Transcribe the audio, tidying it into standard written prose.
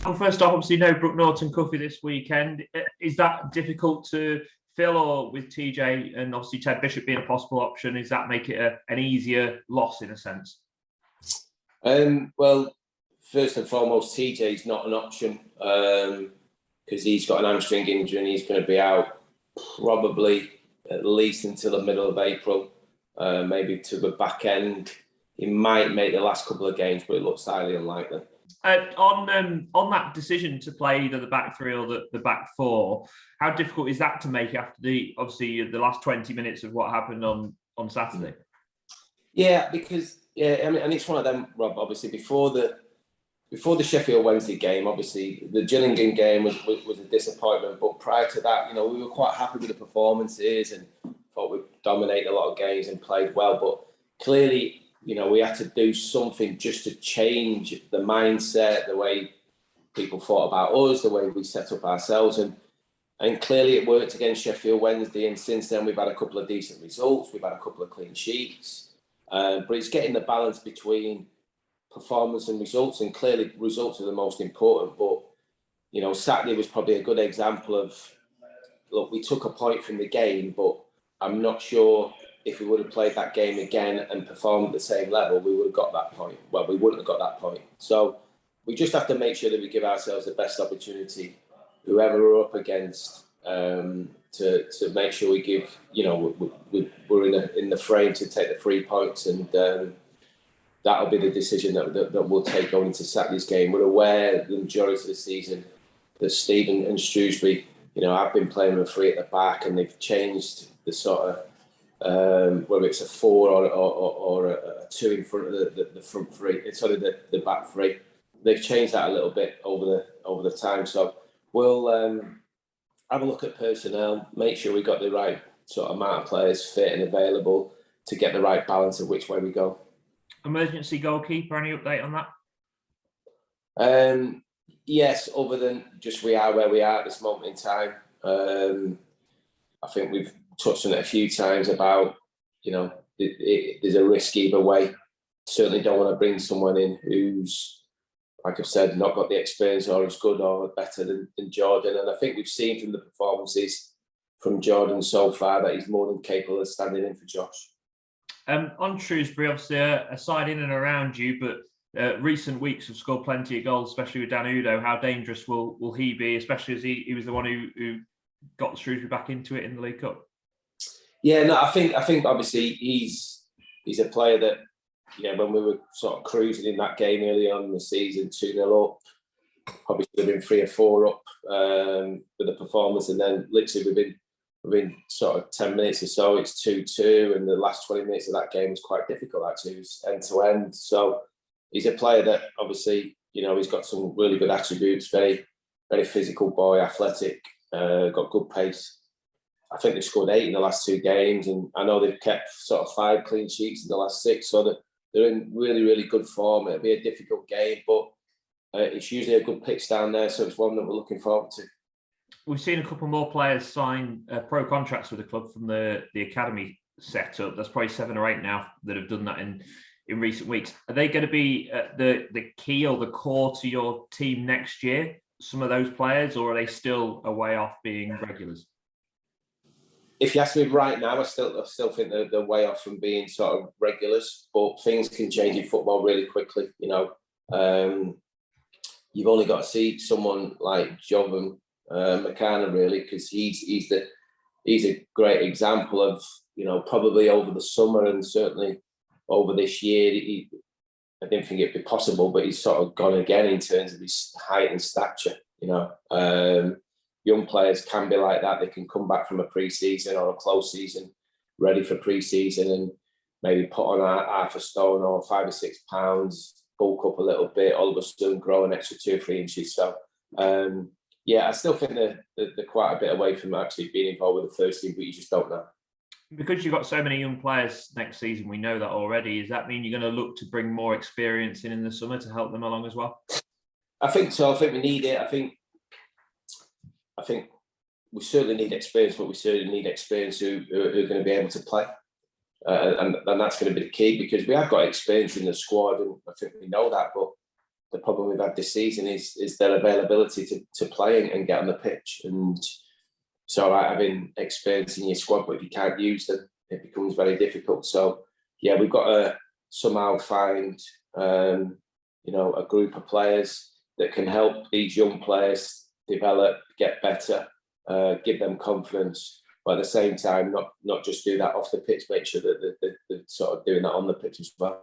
Well, first off, obviously, no Brooke Norton-Cuffy this weekend. Is that difficult to fill, or with TJ and obviously Ted Bishop being a possible option, does that make it an easier loss in a sense? Well, first and foremost, TJ's not an option because he's got an hamstring injury and he's going to be out probably at least until the middle of April, maybe to the back end. He might make the last couple of games, but it looks highly unlikely. On that decision to play either the back three or the back four, how difficult is that to make after the last 20 minutes of what happened on Saturday? Yeah, because I mean, and it's one of them, Rob. Obviously, before the Sheffield Wednesday game, obviously the Gillingham game was a disappointment. But prior to that, we were quite happy with the performances and thought we dominated a lot of games and played well. But clearly, we had to do something just to change the mindset, the way people thought about us, the way we set up ourselves. And clearly it worked against Sheffield Wednesday. And since then, we've had a couple of decent results. We've had a couple of clean sheets. But it's getting the balance between performance and results. And clearly results are the most important. But, Saturday was probably a good example of, look, we took a point from the game, but I'm not sure if we would have played that game again and performed at the same level, we would have got that point. Well, we wouldn't have got that point. So we just have to make sure that we give ourselves the best opportunity, whoever we're up against, to make sure we give, we're in the frame to take the 3 points, and that'll be the decision that we'll take going into Saturday's game. We're aware the majority of the season that Steve and Shrewsbury, I've been playing with 3 at the back, and they've changed the sort of whether it's a 4 or a 2 in front of the front 3, sorry, the back 3. They've changed that a little bit over the time. So we'll have a look at personnel, make sure we've got the right sort of amount of players fit and available to get the right balance of which way we go. Emergency goalkeeper, any update on that? Yes, other than just we are where we are at this moment in time. I think we've touched on it a few times about, there's a risk either way. Certainly don't want to bring someone in who's, like I've said, not got the experience or as good or better than Jordan. And I think we've seen from the performances from Jordan so far that he's more than capable of standing in for Josh. On Shrewsbury, obviously a side in and around you, but recent weeks have scored plenty of goals, especially with Dan Udoh. How dangerous will he be, especially as he was the one who got Shrewsbury back into it in the League Cup? Yeah, no, I think obviously he's a player that, when we were sort of cruising in that game early on in the season, 2-0 up, probably should have been 3 or 4 up with the performance, and then literally within sort of 10 minutes or so, it's 2-2, and the last 20 minutes of that game was quite difficult actually. It was end to end. So he's a player that obviously, he's got some really good attributes, very, very physical boy, athletic, got good pace. I think they've scored 8 in the last 2 games, and I know they've kept sort of 5 clean sheets in the last 6, so that they're in really, really good form. It'll be a difficult game, but it's usually a good pitch down there, so it's one that we're looking forward to. We've seen a couple more players sign pro contracts with the club from the academy setup. There's probably 7 or 8 now that have done that in recent weeks. Are they going to be the key or the core to your team next year, some of those players, or are they still a way off being regulars? If you ask me right now, I still think they're way off from being sort of regulars, but things can change in football really quickly. You've only got to see someone like Jovan McCann really, because he's a great example of, probably over the summer and certainly over this year, I didn't think it'd be possible, but he's sort of gone again in terms of his height and stature. Young players can be like that. They can come back from a pre-season or a close season, ready for pre-season, and maybe put on half a stone or 5 or 6 pounds, bulk up a little bit, all of a sudden grow an extra 2 or 3 inches. So, I still think they're quite a bit away from actually being involved with the first team, but you just don't know. Because you've got so many young players next season, we know that already. Does that mean you're going to look to bring more experience in the summer to help them along as well? I think so. I think we need it. I think we certainly need experience, but we certainly need experience who are going to be able to play. And that's going to be the key, because we have got experience in the squad, and I think we know that. But the problem we've had this season is their availability to play and get on the pitch. And so having experience in your squad, but if you can't use them, it becomes very difficult. So yeah, we've got to somehow find a group of players that can help these young players develop, get better, give them confidence, but at the same time not just do that off the pitch, make sure that they're sort of doing that on the pitch as well.